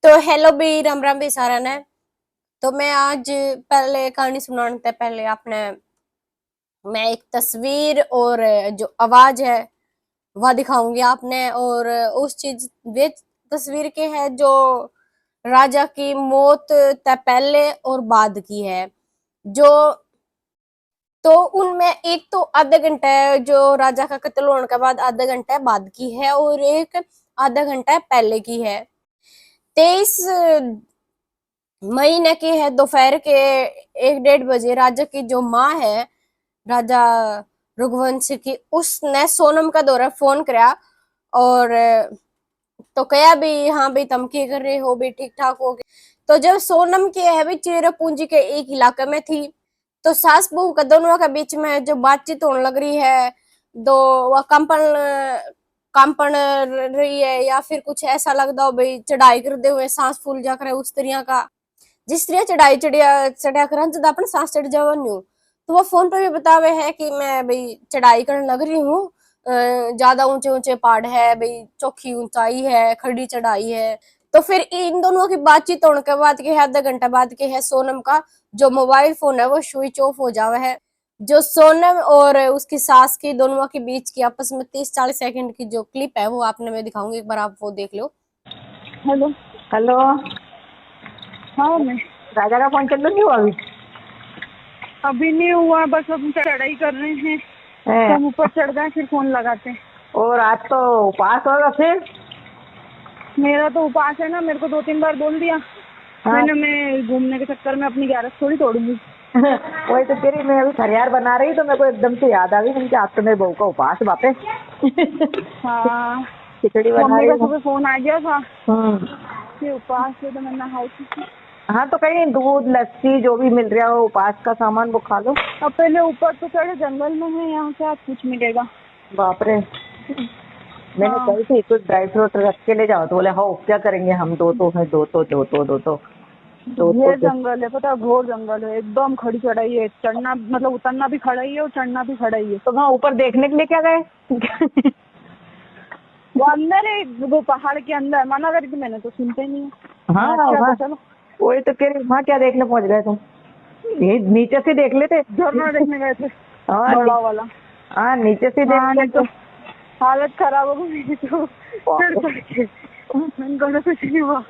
तो हेलो भी राम राम भी सारा ने। तो मैं आज पहले कहानी सुनाने से पहले आपने मैं एक तस्वीर और जो आवाज है वह दिखाऊंगी आपने। और उस चीज वे तस्वीर के है जो राजा की मौत तय पहले और बाद की है। जो तो उनमें एक तो आधा घंटा है जो राजा का कत्ल होने के बाद आधा घंटा बाद की है और एक आधा घंटा पहले की है। 23 महीने के है दोपहर के 1-1:30 बजे राजा की जो माँ है राजा रघुवंश की उसने सोनम का दौरा फोन करा। और तो कया भी हाँ भाई तुम क्या कर रहे हो भी ठीक ठाक हो गए। तो जब सोनम के है भी चेरापूंजी के एक इलाके में थी तो सास बहू का दोनों के बीच में जो बातचीत होने लग रही है दो वह कंपन रही है या फिर कुछ ऐसा लगता हो भाई चढ़ाई करते हुए सांस फूल जा कर उस तरह का जिस तरह चढ़ाई चढ़िया कर जब अपन सांस चढ़ जावा न्यू। तो वो फोन पे भी बतावे है कि मैं भाई चढ़ाई करने लग रही हूँ। ज्यादा ऊंचे ऊंचे पहाड़ है भाई चौखी ऊंचाई है खड़ी चढ़ाई है। तो फिर इन दोनों की बातचीत होने के बाद के है आधा घंटा बाद के है सोनम का जो मोबाइल फोन है वो स्विच ऑफ हो जावा है। जो सोनम और उसकी सास की दोनों के बीच की आपस में 30-40 सेकंड की जो क्लिप है वो आपने मैं दिखाऊंगी एक बार आप वो देख लो। हेलो। हेलो। हाँ मैं राजा का फोन चालू नहीं हुआ अभी नहीं हुआ, बस हम चढ़ाई कर रहे हैं तो हम ऊपर चढ़ गए फिर फोन लगाते हैं। और आज तो उपवास होगा फिर। मेरा तो उपास है ना, मेरे को 2-3 बार बोल दिया। हाँ। मैं घूमने के चक्कर में अपनी ग्यारह थोड़ी तोड़ूंगी। वही तो तेरी मैं अभी खरियार बना रही तो मेरे को एकदम से याद आ गई मैंने आज तो मेरे बहू का उपवास बापे। हाँ खिचड़ी बना मम्मी रही का हूँ। सुबह फोन आ गया था कि उपास है तो मैं नहाई थी। हाँ तो कहीं नहीं दूध लस्सी जो भी मिल रहा हो उपवास का सामान वो खा लो। अब पहले ऊपर तो चढ़े, जंगल में है, यहाँ से आज कुछ मिलेगा। बाप रे। मैंने हाँ। कही थी कुछ ड्राई फ्रूट रख के ले जाओ तो बोले हाँ क्या करेंगे हम दो तो है ये जंगल है, पता है, घोर जंगल है, एकदम खड़ी चढ़ाई है। चढ़ना मतलब उतरना भी खड़ा ही है और चढ़ना भी खड़ा ही है। तो वहाँ ऊपर देखने के लिए क्या गए। वो अंदर है, वो पहाड़ के अंदर। मना करी थी मैंने तो सुनते नहीं है। हाँ अच्छा हाँ तो चलो। वही तो कह रही वहाँ क्या देखने पहुँच गए तुम। ये नीचे से देख लेते। झरना देखने गए थे हाँ बड़ा वाला। हाँ नीचे से देख हाँ नहीं लेते। तो हालत खराब हो गई मेरी तो चढ़ चढ़ के। मैंने कहा कुछ नहीं हुआ।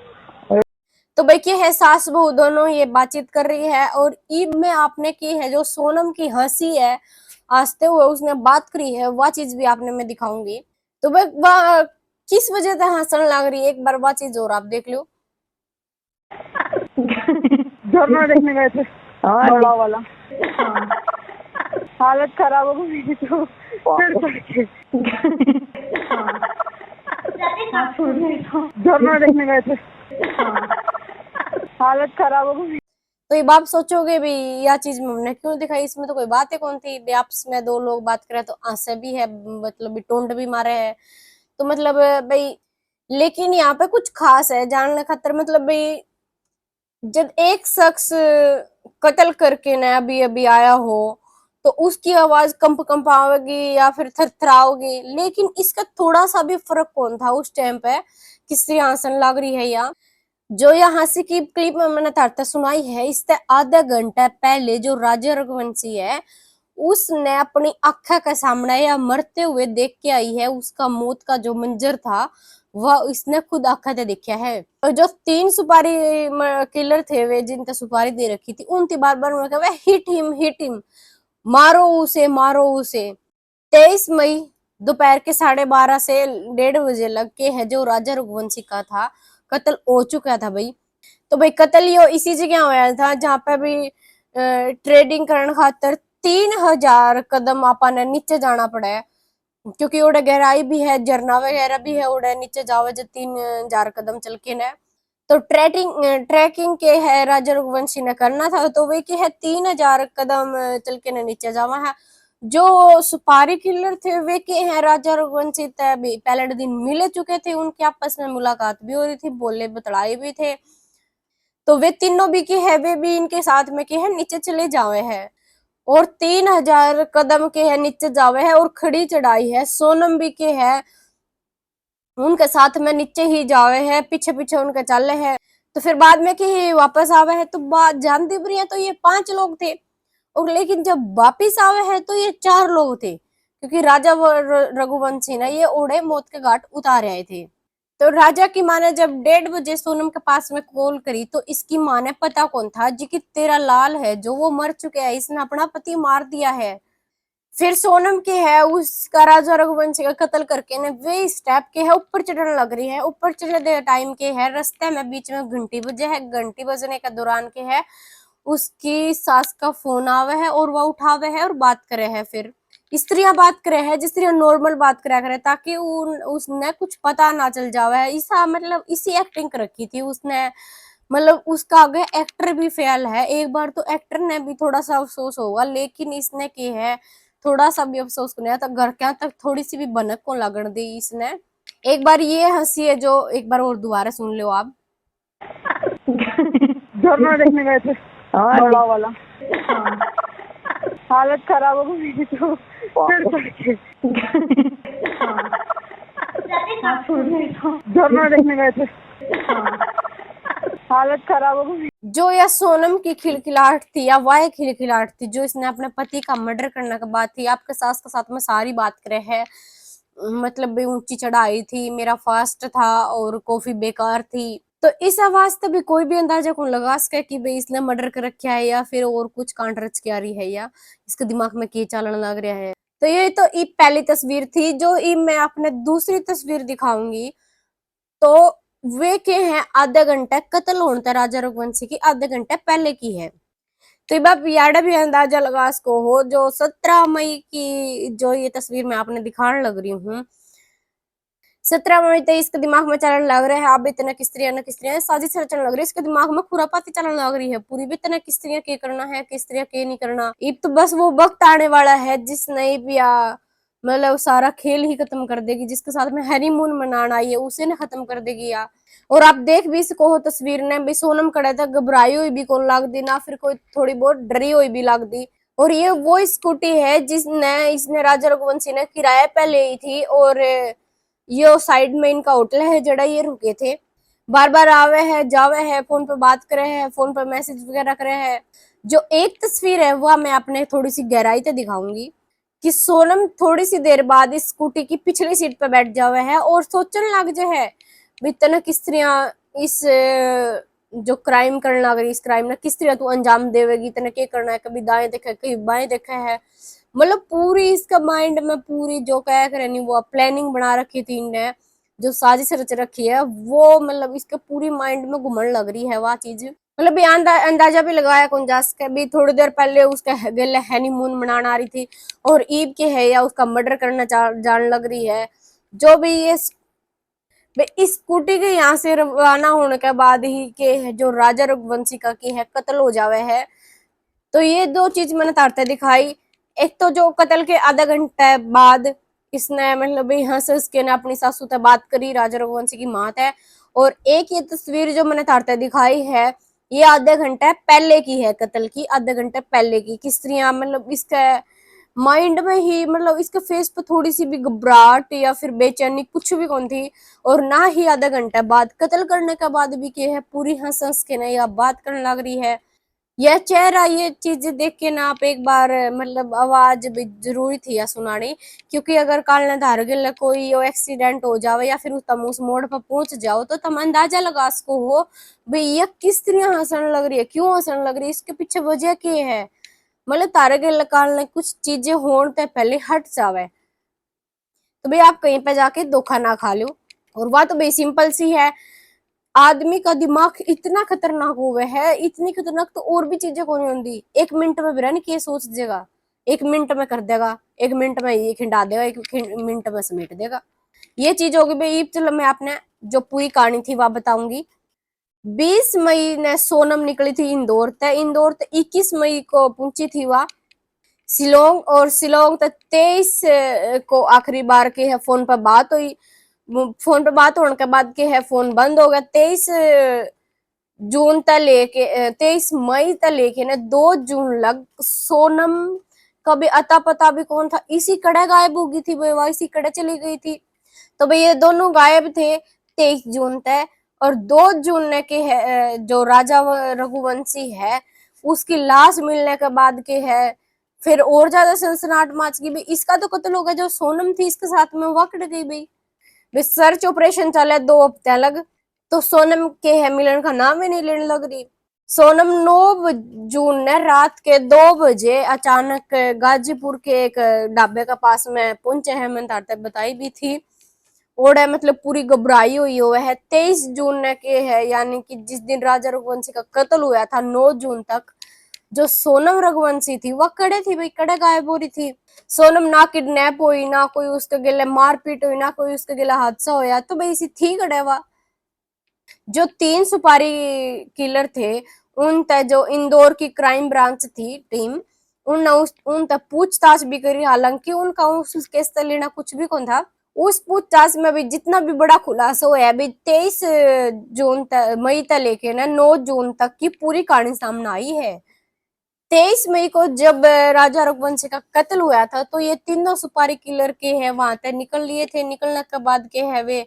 तो भाई की है सास बहू दोनों ये बातचीत कर रही है और ईद में आपने की है जो सोनम की हंसी है हंसते हुए उसने बात करी है वह चीज भी आपने मैं दिखाऊंगी। तो भाई वह किस वजह से हंसने लग रही है एक बार वह चीज और आप देख लो। झरना देखने गए थे हाँ बड़ा वाला। हाँ हालत खराब हो गई मेरी तो चढ़ चढ़ के। झरना देखने गए थे। हाँ हालत खराब हो गई। तो ये बात सोचोगे भी यह चीज हमने क्यों दिखाई इसमें तो कोई बात ही कौन थी भी आपस में दो लोग बात करे तो हंसे भी है मतलब भी टोंड भी मारे है। तो मतलब भाई लेकिन यहाँ पे कुछ खास है जानने खातर मतलब भाई जब एक शख्स कत्ल करके ना अभी अभी आया हो तो उसकी आवाज कंप आवेगी या फिर थरथराओगी लेकिन इसका थोड़ा सा भी फर्क कौन था उस टाइम पे किससे हंसन लग रही है या जो यहाँ से की क्लिप में मैंने तारता सुनाई है इससे आधा घंटा पहले जो राजा रघुवंशी है उसने अपनी आंखों के सामने या मरते हुए देख के आई है उसका मौत का जो मंजर था वह इसने खुद आंखों से देखा है। और जो 3 सुपारी किलर थे वे जिनका सुपारी दे रखी थी उनकी बार बार उन्होंने हिट हिम मारो उसे। 23 मई दोपहर के 12:30 से 1:30 बजे लग के है जो राजा रघुवंशी का था कत्ल हो चुका था भाई। तो भाई कत्ल यो इसी जगह होया था जहां पे भी ट्रेडिंग करने खातर 3000 कदम आपा ने नीचे जाना पड़ा है क्योंकि ओडे गहराई भी है झरना वगैरह भी है ओडे नीचे जावे जो 3000 कदम चल के ने। तो ट्रैकिंग के है राजा रघुवंशी ने करना था तो वे के है 3000 कदम चल के ने नीचे जावा है। जो सुपारी किलर थे वे के हैं राजा रघुवंशी तय पहले दिन मिले चुके थे उनकी आपस में मुलाकात भी हो रही थी बोले बतलाए भी थे। तो वे तीनों भी के है वे भी इनके साथ में के है नीचे चले जावे है और 3000 कदम के है नीचे जावे है और खड़ी चढ़ाई है सोनम भी के है उनके साथ में नीचे ही जावे है, पीछे पीछे उनके चले है। तो फिर बाद में कि वापस आवे है तो बात जानती बुरी है, तो ये 5 लोग थे। और लेकिन जब वापिस आवे है तो ये 4 लोग थे, क्योंकि राजा रघुवंशी ना ये ओढ़े मौत के घाट उतार आए थे। तो राजा की माँ ने जब 1:30 बजे सोनम के पास में कॉल करी, तो इसकी माँ ने पता कौन था जी कि तेरा लाल है जो वो मर चुके हैं, इसने अपना पति मार दिया है। फिर सोनम के है उसका राजा रघुवंशी का कत्ल करके ने वे स्टेप के है ऊपर चढ़ने लग रही है। ऊपर चढ़ने टाइम के है रास्ते में बीच में घंटी बजे है, घंटी बजने के दौरान के है उसकी सास का फोन आवे है और वह उठावे है और बात करे है। फिर स्त्रियां बात करे है जिस तरह नॉर्मल बात करा करे, ताकि उसने कुछ पता ना चल जावे है। ऐसा मतलब इसी एक्टिंग कर रखी थी उसने, मतलब उसका आगे एक्टर भी फेल है। एक बार तो एक्टर ने भी थोड़ा सा अफसोस होगा, लेकिन इसने की है थोड़ा सा भी अफसोस को नहीं तो घर के तक थोड़ी सी भी बनक को लगन दी इसने। एक बार ये हंसी है जो एक बार और दोबारा सुन लो आप। झरना देखने गए थे हाँ बड़ा वाला। हाँ। हालत खराब हो गई मेरी तो फिर करके। झरना देखने गए थे। हाँ। हालत खराब हो गई। जो यह सोनम की खिलखिलाहट थी या वह खिलखिलाहट थी जो इसने अपने पति का मर्डर करने के बाद थी। आपके सास के साथ में सारी बात करे है, मतलब भी ऊंची चढ़ाई थी, मेरा फास्ट था और कॉफी बेकार थी। तो इस आवाज से भी कोई भी अंदाजा कौन लगा सके कि भाई इसने मर्डर कर रखा है या फिर और कुछ कांड रच के आ रही है या इसके दिमाग में क्या चलन लग रहा है। तो ये तो ई पहली तस्वीर थी। जो ई मैं आपने दूसरी तस्वीर दिखाऊंगी तो वे के हैं आधा घंटा कत्ल होने तक राजा रघुवंशी की आधे घंटे पहले की है। तो ये बात याडा भी अंदाजा लगा सको हो। जो 17 मई की जो ये तस्वीर मैं आपने दिखाने लग रही हूँ, 17 मई तक इसके दिमाग में चलन लग रहा है अब इतना किस्त्रियां साजिश रचने लग रही है। इसके दिमाग में खुरापाती चलन लग रही है पूरी भी इतना किस्त्रियां के करना है, किस्त्रियां के नहीं करना। अब तो बस वो वक्त आने वाला है जिस नहीं भी मतलब सारा खेल ही खत्म कर देगी। जिसके साथ में हनीमून मनाना आई है उसे ने खत्म कर देगी या। और आप देख भी इसको हो तस्वीर ने भी सोनम कड़े तक घबराई हुई भी कौन लग दी ना फिर कोई थोड़ी बहुत डरी हुई भी लग दी। और ये वो स्कूटी है जिसने इसने राजा रघुवंशी ने किराया पे ली थी और ये साइड में इनका होटल है जड़ा ये रुके थे। बार बार आवे है जावे है, फोन पे बात करे है, फोन पे मैसेज वगैरह करे है। जो एक तस्वीर है वह मैं आपने थोड़ी सी गहराई से दिखाऊंगी कि सोनम थोड़ी सी देर बाद इस स्कूटी की पिछली सीट पे बैठ जावे है और सोचने लग जाए है भी तना किस तरह इस जो क्राइम करने लग रही इस क्राइम ने किस तरह तू अंजाम देवेगी, तना क्या करना है, कभी दाएं देखा कभी बाएं देखा है। मतलब पूरी इसका माइंड में पूरी जो कह करनी वो प्लानिंग बना रखी थी इनने, जो साजिश रच रखी है वो मतलब इसके पूरी माइंड में घुमन लग रही है वह चीज। मतलब भी अंदाजा भी लगाया कौन जा सके भी थोड़ी देर पहले उसका गले हनीमून मनाना आ रही थी और ईब के है या उसका मर्डर करना जान लग रही है। जो भी ये इस स्कूटी के यहाँ से रवाना होने के बाद ही के जो राजा रघुवंशी का की है कत्ल हो जावे है। तो ये दो चीज मैंने तारते दिखाई। एक तो जो कत्ल के आधा घंटे बाद इसने मतलब हंस के ने अपनी सासू से बात करी, राजा रघुवंशी की माँ है। और एक ये तस्वीर जो मैंने तारते दिखाई है ये आधे घंटे पहले की है, कत्ल की आधे घंटे पहले की। किस तरह मतलब इसका माइंड में ही मतलब इसके फेस पे थोड़ी सी भी घबराहट या फिर बेचैनी कुछ भी कौन थी। और ना ही आधा घंटा बाद कत्ल करने के बाद भी के है पूरी हंस हंस के ना या बात करने लग रही है। यह चेहरा ये चीजें देख के ना आप एक बार मतलब आवाज भी जरूरी थी या सुनानी, क्योंकि अगर काल ने धार गल कोई एक्सीडेंट हो जावे या फिर तुम उस मोड़ पर पहुंच जाओ तो तुम अंदाजा लगा सको हो भाई ये किस तरह हंसने लग रही है, क्यों हंसने लग रही है, इसके पीछे वजह क्या है। मतलब तारे गल काल ने कुछ चीजें होने से पहले हट जावे तो भाई आप कहीं पे जाके धोखा ना खा लो। और वह तो भाई सिंपल सी है, आदमी का दिमाग इतना खतरनाक हुआ है, इतनी खतरनाक तो और भी चीजें कौन होंगी। 1 मिनट में बिरन के सोच देगा, 1 मिनट में कर देगा, 1 मिनट में ये खिंडा देगा, 1 मिनट में समेट देगा। ये चीज होगी भाई। चलो मैं आपने जो पूरी कहानी थी वह बताऊंगी। 20 मई ने सोनम निकली थी इंदौर तक, इंदौर तक 21 मई को पहुंची थी वह शिलोंग, और शिलोंग तक 23 को आखिरी बार के है फोन पर बात हुई। फोन पे बात होने के बाद के है फोन बंद हो गया। 23 जून तक लेके 23 मई तक लेके ना 2 जून लग सोनम का भी अता पता भी कौन था। इसी कड़े गायब हो गई थी, वह इसी कड़े चली गई थी। तो भाई ये दोनों गायब थे 23 जून तक। और 2 जून ने के है जो राजा रघुवंशी है उसकी लाश मिलने के बाद के है फिर और ज्यादा सनसनाहट मच गई। भाई इसका तो कत्ल हो गया, जो सोनम थी इसके साथ में वो कट गई। भाई सर्च ऑपरेशन चले 2 हफ्ते लग, तो सोनम के है मिलन का नाम ही नहीं लेने लग रही। सोनम 9 जून ने रात के 2 बजे अचानक गाजीपुर के एक ढाबे के पास में पहुंचे हैं, मैंने तारते बताई भी थी। और है मतलब पूरी घबराई हुई हो है। 23 जून ने के है यानी कि जिस दिन राजा रघुवंशी का कत्ल हुआ था 9 जून तक जो सोनम रघुवंशी थी वह कड़े थी। भाई कड़े गायब हो रही थी। सोनम ना किडनैप हुई, ना कोई उसके गिले मारपीट हुई, ना कोई उसके गिले हादसा होया, तो भाई इसी थी कड़े। वा जो 3 सुपारी किलर थे उन तक जो इंदौर की क्राइम ब्रांच थी टीम उन तक पूछताछ भी करी, हालांकि उनका उस केस तक लेना कुछ भी कौन था। उस पूछताछ में भी जितना भी बड़ा खुलासा हुआ है, अभी 23 जून तक मई तक लेके ना 9 जून तक की पूरी कहानी सामने आई है। 23 मई को जब राजा रघुवंशी का कत्ल हुआ था तो ये तीनों सुपारी किलर के है वहां तक निकल लिए थे। निकलने के बाद के है वे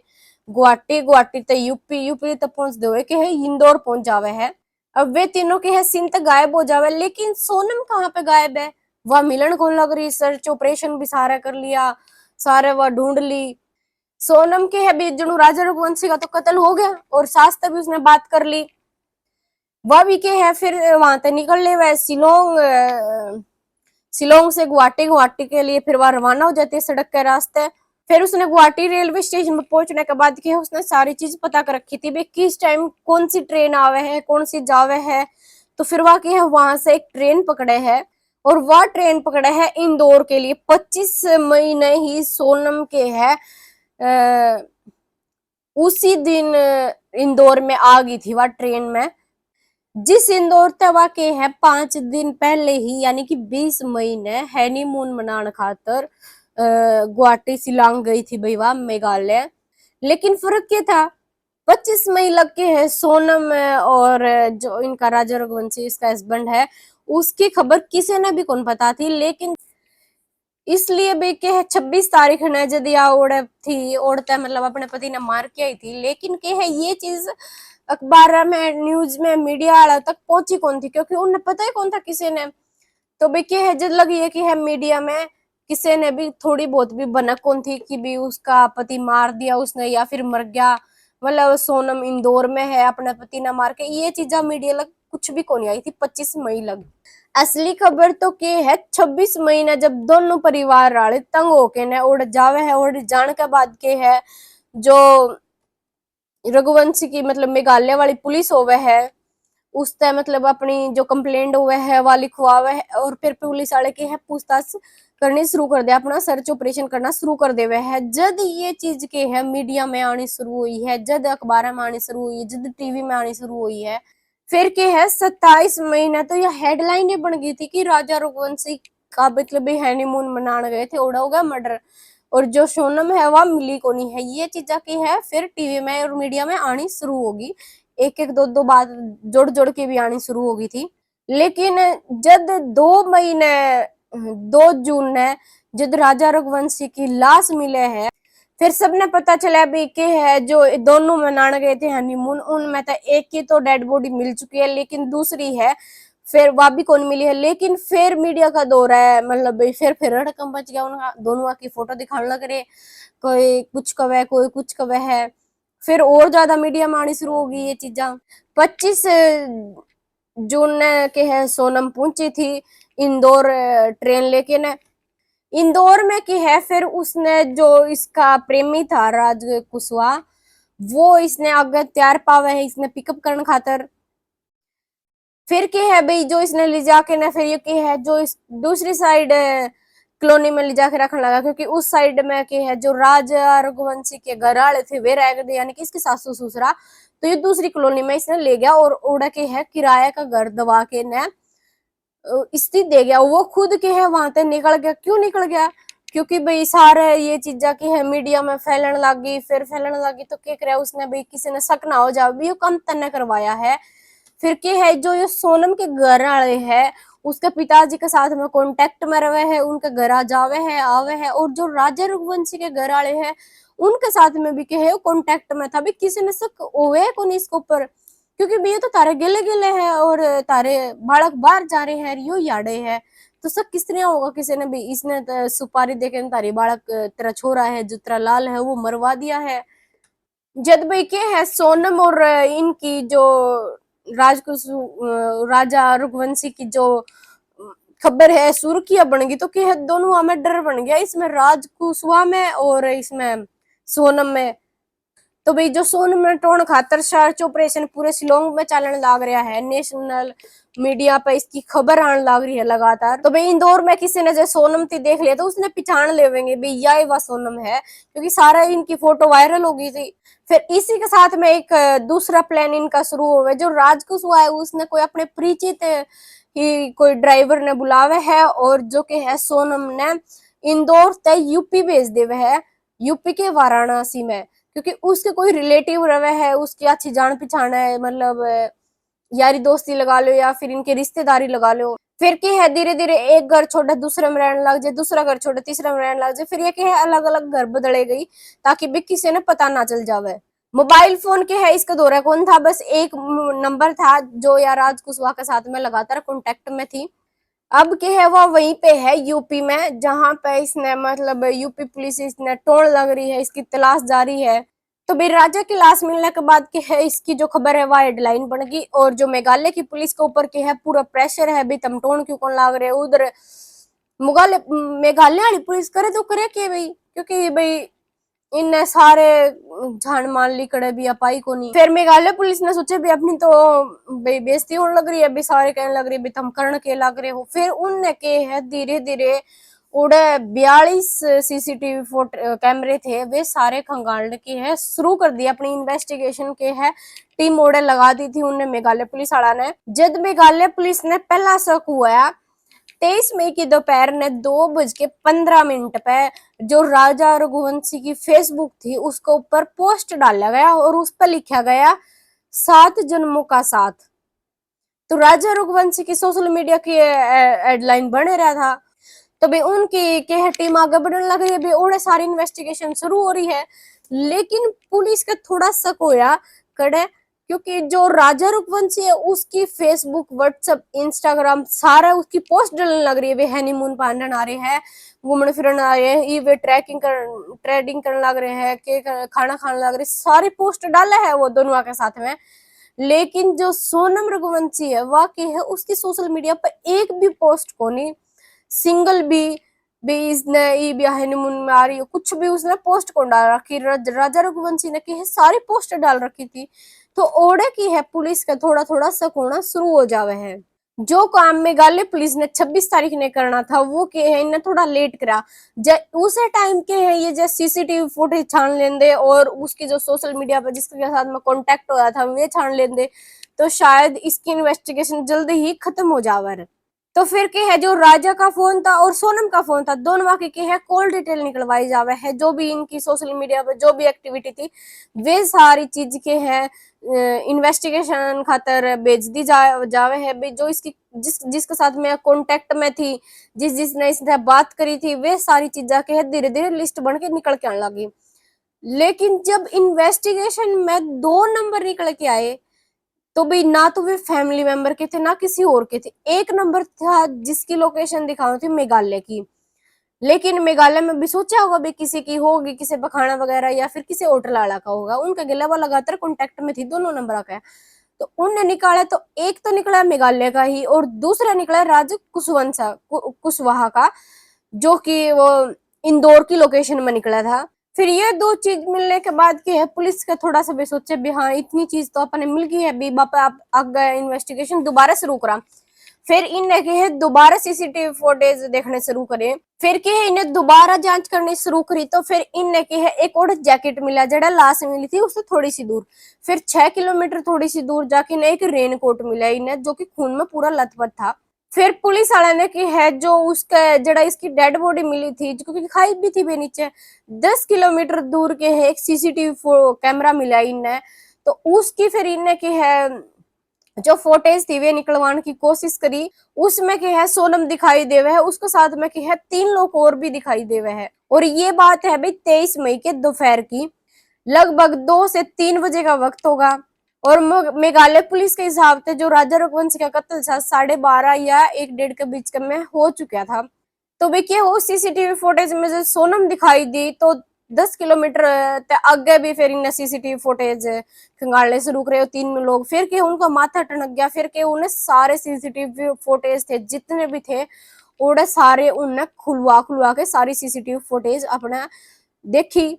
गुवाहाटी तक यूपी तक पहुंचते हुए के है इंदौर पहुंच जावे है। अब वे तीनों के है सीन तक गायब हो जावे, लेकिन सोनम कहाँ पे गायब है? वह मिलन कौन लग रही? सर्च ऑपरेशन भी सारा कर लिया, सारे वह ढूंढ ली। सोनम के है बीजू राजा रघुवंशी का तो कत्ल हो गया और सास तक भी उसने बात कर ली। वह भी के है फिर वहां तक निकल ले वह शिलोंग से गुवाहाटी के लिए फिर वह रवाना हो जाती है सड़क के रास्ते। फिर उसने गुवाहाटी रेलवे स्टेशन पर पहुंचने के बाद के उसने सारी चीज पता कर रखी थी भाई किस टाइम कौन सी ट्रेन आवे है, कौन सी जावे है। तो फिर वह के है वहां से एक ट्रेन पकड़े है और वह ट्रेन पकड़े है इंदौर के लिए। 25 मई ने ही सोनम के है उसी दिन इंदौर में आ गई थी वह ट्रेन में। जिस इंदौर तवा के है 5 दिन पहले ही यानी कि 20 मई ने हनीमून मनाने खातर गुवाहाटी शिलांग गई थी भाई वह मेघालय। लेकिन फर्क क्या था? 25 मई लग के है सोनम और जो इनका राजा रघुवंशी इसका हस्बैंड है उसकी खबर किसी ने भी कौन पता थी। लेकिन इसलिए भी के है 26 तारीख ने जदिया ओढ़ थी ओढ़ता मतलब अपने पति ने मार के आई थी। लेकिन के है ये चीज अखबार में न्यूज में मीडिया वाला तक पहुंची कौन थी क्योंकि उन्हें पता ही कौन था किसी ने। तो भी के है जब लगी है कि है मीडिया में किसी ने भी थोड़ी बहुत भी भनक कौन थी कि भी उसका पति मार दिया उसने या फिर मर गया, मतलब सोनम इंदौर में है अपने पति ने मार के, ये चीजा मीडिया लग कुछ भी कौन आई थी 25 मई लग। असली खबर तो के है 26 मई ने जब दोनों परिवार वाले तंग होके ने उड़ जावे है। उड़ जाने के बाद के है जो रघुवंशी की मतलब मेघालय वाली पुलिस होवे है उस तय मतलब अपनी जो कंप्लेंट हुए है वह लिखवावे है और फिर पुलिस वाले के है पूछताछ करनी शुरू कर दे, अपना सर्च ऑपरेशन करना शुरू कर देवे है। जब ये चीज के है मीडिया में आनी शुरू हुई है, जब अखबार में आनी शुरू हुई है, जब टीवी में आनी शुरू हुई है, फिर के है 27 मई ने तो यह हेडलाइन ही बन गई थी कि राजा रघुवंशी का मतलब हनीमून मनाने गए थे उड़ा होगा मर्डर और जो सोनम है वह मिली को नहीं है। ये चीजा की है फिर टीवी में और मीडिया में आनी शुरू होगी, एक एक दो दो बात जोड़ जोड़ के भी आनी शुरू होगी थी। लेकिन जब 2 जून ने जब राजा रघुवंशी की लाश मिले है फिर सबने पता चला भी के है जो दोनों मनाने गए थे हनीमून उनमें तो एक की तो डेड बॉडी मिल चुकी है लेकिन दूसरी है फिर वह भी कौन मिली है। लेकिन फिर मीडिया का दौर है मतलब फिर हड़कम बच गया उनका, दोनों की फोटो दिखाने लग रहे, कोई कुछ कवे कोई कुछ कवे है, फिर और ज्यादा मीडिया में आनी शुरू होगी ये चीजा। 25 जून के है सोनम पहुंची थी इंदौर ट्रेन लेके ने। इंदौर में की है फिर उसने जो इसका प्रेमी था राज कुशवाहा वो इसने आगे तैयार पावे है इसने पिकअप करने खातर। फिर के है भाई जो इसने ले जाके ना फिर ये के है जो इस दूसरी साइड कॉलोनी में ले जाके रखने लगा क्योंकि उस साइड में के है जो राजा रघुवंशी के घर वाले थे वे रह गए यानी कि इसके सासू ससुरा, तो ये दूसरी कॉलोनी में इसने ले गया और उड़ा के है किराया का घर दबा के ने स्थिति दे गया। वो खुद के है वहां से निकल गया। क्यों निकल गया? क्योंकि भाई सारे ये चीजा की है मीडिया में फैलने लगी, फिर फैलने लगी तो क्या करे उसने भाई किसी ने शक ना हो जाए भी ये कम तन्ने करवाया है। फिर के है जो ये सोनम के घर वाले है उसके पिताजी के साथ में कांटेक्ट में रहे है, उनके घर आ जावे है आवे है और जो राजा रघुवंशी के घर वाले है उनके साथ में भी कहे कांटेक्ट में था भी किसी ने शक होवे कौन इसके ऊपर, क्योंकि भी ये तो तारे गिले गिले है और तारे बालक बाहर जा रहे हैं यो याडे है, तो शक किस तरह होगा किसी ने भी इसने सुपारी देके तारी बालक तेरा छोरा है जो तेरा लाल है वो मरवा दिया है। जद भाई के है सोनम और इनकी जो राजा रघुवंशी की जो खबर है सुर्खियां बन गई, तो क्या है दोनों हमें डर बन गया इसमें राज कुशवाहा में और इसमें सोनम में। तो भाई जो सोनम में टोन खातर सर्च ऑपरेशन पूरे शिलोंग में चलने लग रहा है, नेशनल मीडिया पे इसकी खबर आने लग रही है लगातार। तो भाई इंदौर में किसी ने जो सोनम थी देख लिया तो उसने पहचान लेवेंगे भाई यही वह सोनम है, क्योंकि सारा इनकी फोटो वायरल हो गई थी। फिर इसी के साथ में एक दूसरा प्लान इनका शुरू हो गया, जो राज कुशवाहा है उसने कोई अपने परिचित ही कोई ड्राइवर ने बुलावे है और जो कि है सोनम ने इंदौर से यूपी भेज देवे है, यूपी के वाराणसी में, क्योंकि उसके कोई रिलेटिव रहे है, उसकी अच्छी जान पहचान है, मतलब यारी दोस्ती लगा लो या फिर इनके रिश्तेदारी लगा लो। फिर क्या है धीरे धीरे एक घर छोटा दूसरे में रहने लग जाए, दूसरा घर छोटा तीसरा में रहने लग जाए, फिर ये क्या है अलग अलग घर बदले गई ताकि भी किसी ने पता ना चल जावे। मोबाइल फोन के है इसका दौरा कौन था, बस एक नंबर था जो या राज कुशवाहा के साथ में लगातार कांटेक्ट में थी। अब क्या है वह वहीं पे है यूपी में, जहां पे इसने मतलब यूपी पुलिस इसने टोन लग रही है, इसकी तलाश जारी है। तो भाई राजा की लाश मिलने के बाद क्या है इसकी जो खबर है वह हेडलाइन बन गई, और जो मेघालय की पुलिस के ऊपर क्या है पूरा प्रेशर है भाई तुम टोन क्यों कौन लाग रहे हो उधर। मेघालय वाली पुलिस करे तो करे के भाई, क्योंकि भाई इन सारे जान मान ली कड़े भी अपाई को नहीं। फिर मेघालय पुलिस ने सोचे भी अपनी तो भाई बेइज्जती होने लग रही है, भी सारे कहने लग रही है भी तुम करण के लग रहे हो। फिर उनने के है धीरे धीरे उड़े 42 सीसीटीवी फोटो कैमरे थे वे सारे खंगालने के है शुरू कर दिया अपनी इन्वेस्टिगेशन के है टीम ओड़े लगा दी थी उनने मेघालय पुलिस वाला ने। जब मेघालय पुलिस ने पहला शक हुआ 23 मई की दोपहर ने 2:15 पे जो राजा रघुवंशी की फेसबुक थी उसके ऊपर पोस्ट डाला गया और उस पर लिखा गया 7 जन्मों का साथ। तो राजा रघुवंशी की सोशल मीडिया की हेडलाइन बने रहा था। तो भाई उनकी के टीम आगे बढ़ने लग रही है, भाई और सारी इन्वेस्टिगेशन शुरू हो रही है, लेकिन पुलिस का थोड़ा शक होया कड़े, क्योंकि जो राजा रघुवंशी है उसकी फेसबुक व्हाट्सएप इंस्टाग्राम सारा उसकी पोस्ट डालने लग रही है, वे हनीमून पाने आ रहे हैं, घूमने फिरने आ रहे हैं, वे ट्रेडिंग करने लग रहे हैं, के खाना खाने लग रहे, सारी पोस्ट डाले है वो दोनों के साथ में। लेकिन जो सोनम रघुवंशी है वह के है उसकी सोशल मीडिया पर एक भी पोस्ट को नहीं, सिंगल भी इसने हनीमून में आ रही है कुछ भी उसने पोस्ट को डाल रखी। राजा रघुवंशी ने की है सारी पोस्ट डाल रखी थी। तो ओड़े की है पुलिस का थोड़ा थोड़ा शक होना शुरू हो जावे है। जो काम मेघालय पुलिस ने 26 तारीख ने करना था वो के है इन्हें थोड़ा लेट करा, उसे टाइम के है ये जो सीसीटीवी फुटेज छान लेंदे और उसकी जो सोशल मीडिया पर जिसके साथ में कांटेक्ट हो रहा था वे छान लेंदे तो शायद इसकी इन्वेस्टिगेशन जल्दी ही खत्म हो जावर। तो फिर के है जो राजा का फोन था और सोनम का फोन था दोनों के है कॉल डिटेल निकलवाई जावे है, जो भी इनकी सोशल मीडिया पर जो भी एक्टिविटी थी वे सारी चीज के है इन्वेस्टिगेशन खातर भेज दी जावे है। जो इसकी जिसके साथ में कांटेक्ट में थी जिसने इसने बात करी थी वे सारी चीजें के है धीरे धीरे लिस्ट बन के निकल के आने लगी। लेकिन जब इन्वेस्टिगेशन में 2 नंबर निकल के आए तो भाई ना तो वे फैमिली मेंबर के थे ना किसी और के थे, एक नंबर था जिसकी लोकेशन दिखाई थी मेघालय की। लेकिन मेघालय में भी सोचा होगा भी किसी की होगी, किसी बखाना वगैरह या फिर किसी होटल वाला का होगा, उनका गिला लगातार कांटेक्ट में थी दोनों नंबर का। तो उनने निकाला तो एक तो निकला मेघालय का ही और दूसरा निकला राज कुशवाहा का, जो कि वो इंदौर की लोकेशन में निकला था। फिर ये 2 चीज मिलने के बाद की है पुलिस का थोड़ा सा भी सोचे भी हाँ इतनी चीज तो अपने मिल गई है भी बापा आप आगे इन्वेस्टिगेशन दोबारा शुरू करा। फिर इन्हें के है दोबारा सीसीटीवी फुटेज देखने शुरू करे, फिर के है इन्हें दोबारा जांच करनी शुरू करी। तो फिर इन्हें के है एक और जैकेट मिला जड़ा लाश मिली थी उससे थोड़ी सी दूर, फिर 6 किलोमीटर थोड़ी सी दूर जाके इन्हें एक रेनकोट मिला इन्हें जो कि खून में पूरा लथपथ था। फिर पुलिस वाले ने की है जो उसका जड़ा इसकी डेड बॉडी मिली थी क्योंकि खाई भी थी नीचे 10 किलोमीटर दूर के है एक सीसीटीवी कैमरा मिला इन्हें, तो उसकी फिर इन्हें की है जो फोटेज थी वे निकलवाने की कोशिश करी, उसमें के है सोनम दिखाई देवे है, उसके साथ में के है 3 लोग और भी दिखाई देवे है। और ये बात है भाई 23 मई के दोपहर की, लगभग 2 से 3 बजे का वक्त होगा। और मेघालय पुलिस के हिसाब से जो राजा रघुवंशी का कत्ल था 12:30 या 1-1:30 के बीच में हो चुका था। तो देखिए वो सीसीटीवी फुटेज में जो सोनम दिखाई दी, तो 10 किलोमीटर आगे भी फिर इन्हें सीसीटीवी फुटेज खंगालने से रुक रहे हो 3 लोग, फिर के उनका माथा टनक गया, फिर के उन्हें सारे सीसीटीवी फुटेज थे जितने भी थे उन्हें सारे उन्हें खुलवा खुलवा के सारी सीसीटीवी फुटेज अपना देखी।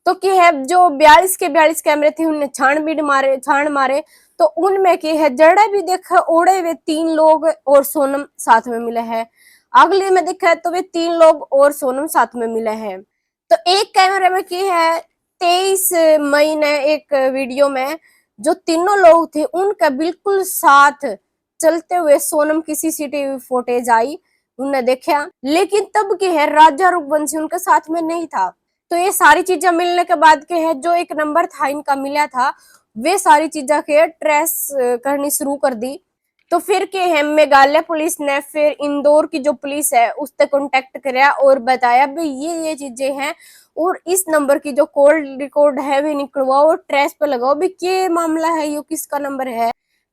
तो क्या है जो 42 के 42 कैमरे थे उन्हें छान मारे, तो उनमें के है जड़े भी देखा ओढ़े हुए 3 लोग और सोनम साथ में मिले हैं। अगले में देखा तो वे 3 लोग और सोनम साथ में मिले हैं। तो एक कैमरे में की है 23 मई ने एक वीडियो में जो तीनों लोग थे उनका बिल्कुल साथ चलते हुए सोनम की सीसीटीवी फुटेज आई, उन्हें देखा, लेकिन तब के है राजा रघुवंशी उनके साथ में नहीं था। तो ये सारी चीजें मिलने के बाद के है जो एक नंबर था इनका मिला था, वे सारी चीजें के ट्रेस करनी शुरू कर दी। तो फिर के है मेघालय पुलिस ने फिर इंदौर की जो पुलिस है उससे कांटेक्ट कराया और बताया भाई ये चीजें हैं और इस नंबर की जो कॉल रिकॉर्ड है वे निकलवाओ और ट्रेस पे लगाओ भी क्या मामला है, ये किसका नंबर है।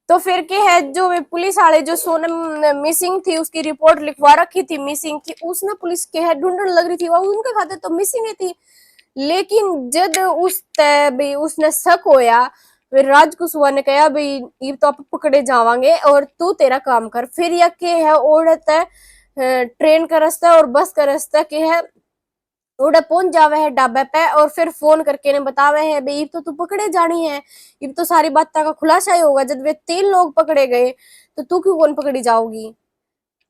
तो फिर के है जो वे पुलिस वाले जो सोनम मिसिंग थी उसकी रिपोर्ट लिखवा रखी थी मिसिंग की, उसने पुलिस के है ढूंढने लग रही थी, वो उनके खाते तो मिसिंग ही थी। लेकिन जब उसने शक होया, फिर राज कुशवाहा ने कहा भाई ये तो आप पकड़े जावांगे और तू तेरा काम कर। फिर यह के है औरत ट्रेन का रास्ता और बस का रास्ता के है उड़ा पहुंच जावे है ढाबे पे और फिर फोन करके ने बतावे है भाई तो तू पकड़े जानी है, ये तो सारी बात का खुलासा ही होगा। जब वे 3 लोग पकड़े गए तो तू क्यों कौन पकड़ी जाओगी।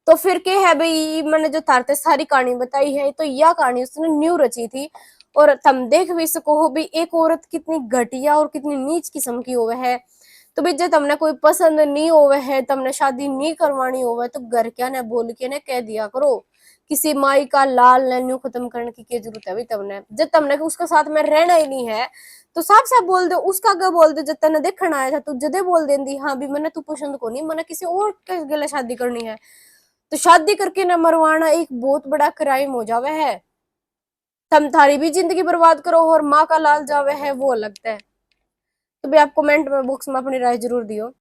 तो फिर के है भाई मैंने जो तारते सारी कहानी बताई है, तो यह कहानी उसने न्यू रची थी और तुम देख भी सको हो भी एक औरत कितनी घटिया और कितनी नीच किस्म की होवे है। तो भाई जब तुमने कोई पसंद नहीं होवे है, तुमने शादी नहीं करवानी होवे तो घर क्या ने बोल के ने कह दिया करो, किसी माई का लाल न्यू खत्म करने की क्या जरूरत है भाई। तुमने जब तुमने उसके साथ में रहना ही नहीं है तो साफ साफ बोल दो, उसका क्या बोल दो, जब तने देखना आया था तू जदे बोल देंदी हाँ भी मैंने तू पसंद को नहीं, मैंने किसी और के गले शादी करनी है। तो शादी करके न मरवाना एक बहुत बड़ा क्राइम हो जावे है, तुम थारी भी जिंदगी बर्बाद करो और माँ का लाल जावे है वो अलग है। तो भी आप कमेंट में बॉक्स में अपनी राय जरूर दियो।